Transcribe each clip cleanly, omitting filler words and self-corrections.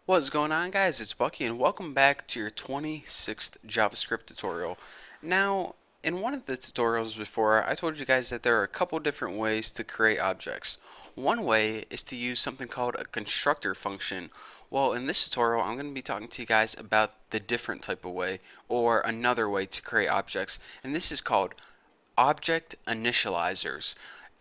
What's going on, guys? It's Bucky and welcome back to your 26th JavaScript tutorial. Now, in one of the tutorials before, I told you guys that there are a couple different ways to create objects. One way is to use something called a constructor function. Well, in this tutorial, I'm going to be talking to you guys about the different type of way, or another way to create objects, and this is called Object Initializers.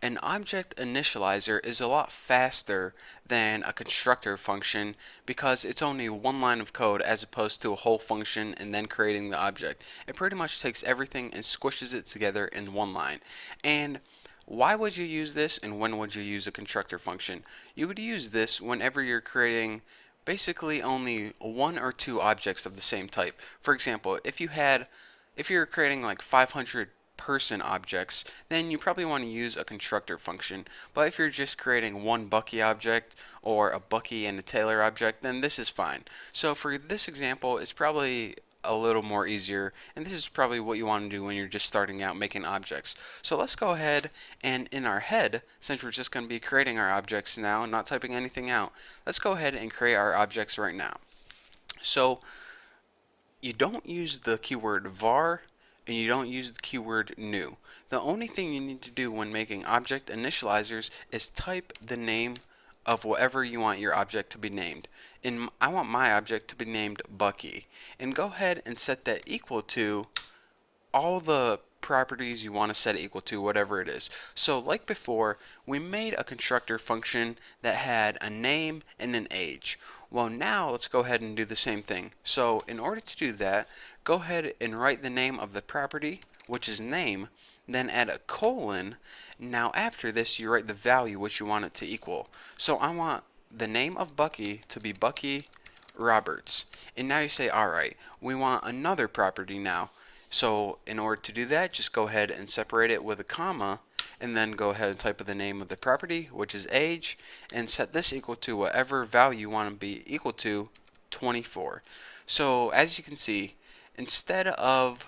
An object initializer is a lot faster than a constructor function because it's only one line of code as opposed to a whole function and then creating the object. It pretty much takes everything and squishes it together in one line. And why would you use this and when would you use a constructor function? You would use this whenever you're creating basically only one or two objects of the same type. For example, if you're creating like 500 person objects, then you probably want to use a constructor function. But if you're just creating one Bucky object or a Bucky and a Taylor object, then this is fine. So for this example, it's probably a little more easier, and this is probably what you want to do when you're just starting out making objects. So let's go ahead and in our head, since we're just going to be creating our objects now, not typing anything out, let's go ahead and create our objects right now. So you don't use the keyword var and you don't use the keyword new. The only thing you need to do when making object initializers is type the name of whatever you want your object to be named. And I want my object to be named Bucky. And go ahead and set that equal to all the properties you want to set it equal to, whatever it is. So like before, we made a constructor function that had a name and an age. Well, now let's go ahead and do the same thing. So in order to do that, go ahead and write the name of the property, which is name, then add a colon. Now after this, you write the value which you want it to equal. So I want the name of Bucky to be Bucky Roberts. And now you say, alright, we want another property now. So in order to do that, just go ahead and separate it with a comma, and then go ahead and type in the name of the property, which is age, and set this equal to whatever value you want to be equal to, 24. So as you can see, instead of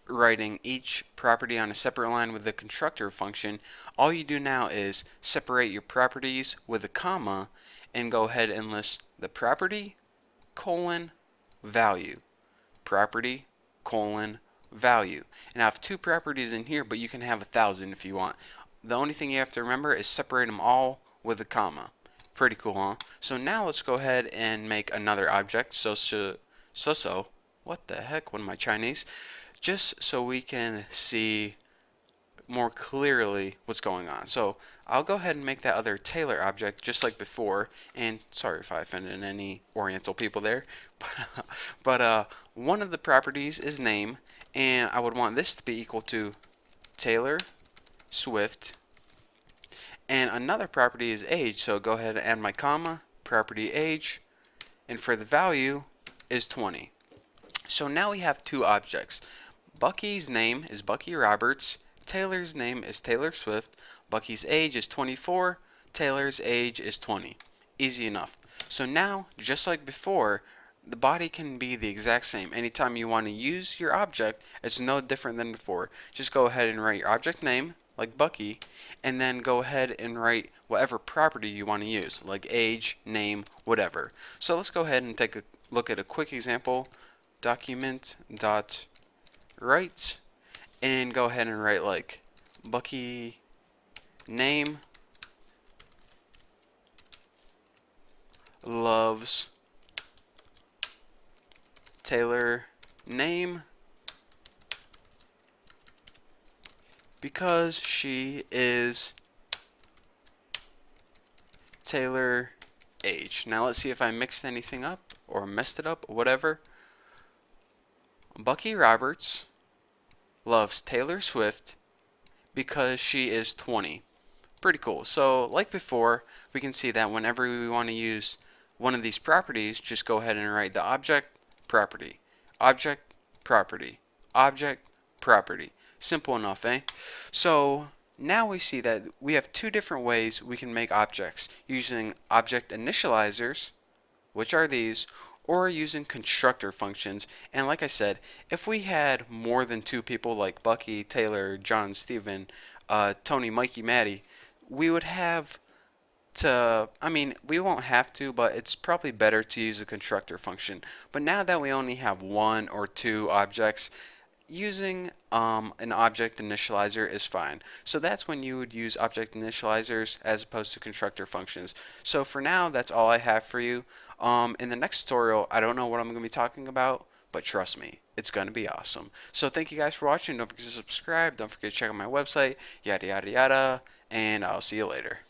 writing each property on a separate line with the constructor function, all you do now is separate your properties with a comma and go ahead and list the property, colon, value, property, colon, value. And I have two properties in here, but you can have 1,000 if you want. The only thing you have to remember is separate them all with a comma. Pretty cool, huh? So now let's go ahead and make another object. What the heck? What am I, Chinese? Just so we can see more clearly what's going on. So I'll go ahead and make that other Taylor object just like before, and sorry if I offended any Oriental people there, but one of the properties is name, and I would want this to be equal to Taylor Swift, and another property is age, so go ahead and add my comma, property age, and for the value is 20. So now we have two objects. Bucky's name is Bucky Roberts, Taylor's name is Taylor Swift, Bucky's age is 24, Taylor's age is 20. Easy enough. So now, just like before, the body can be the exact same. Anytime you want to use your object, it's no different than before. Just go ahead and write your object name, like Bucky, and then go ahead and write whatever property you want to use, like age, name, whatever. So let's go ahead and take a look at a quick example. Document.write, and go ahead and write like Bucky name loves Taylor name because she is Taylor age. Now let's see if I mixed anything up or messed it up or whatever. Bucky Roberts loves Taylor Swift because she is 20. Pretty cool. So like before, we can see that whenever we want to use one of these properties, just go ahead and write the object property, object property, object property. Simple enough, eh? So now we see that we have two different ways we can make objects using object initializers, which are these, or using constructor functions. And like I said, if we had more than two people like Bucky, Taylor, John, Steven, Tony, Mikey, Maddie, we would have I mean, we won't have to, but it's probably better to use a constructor function. But now that we only have one or two objects, using an object initializer is fine. So that's when you would use object initializers as opposed to constructor functions. So for now, that's all I have for you. In the next tutorial, I don't know what I'm going to be talking about, but trust me, it's going to be awesome. So thank you guys for watching. Don't forget to subscribe. Don't forget to check out my website, yada yada yada, and I'll see you later.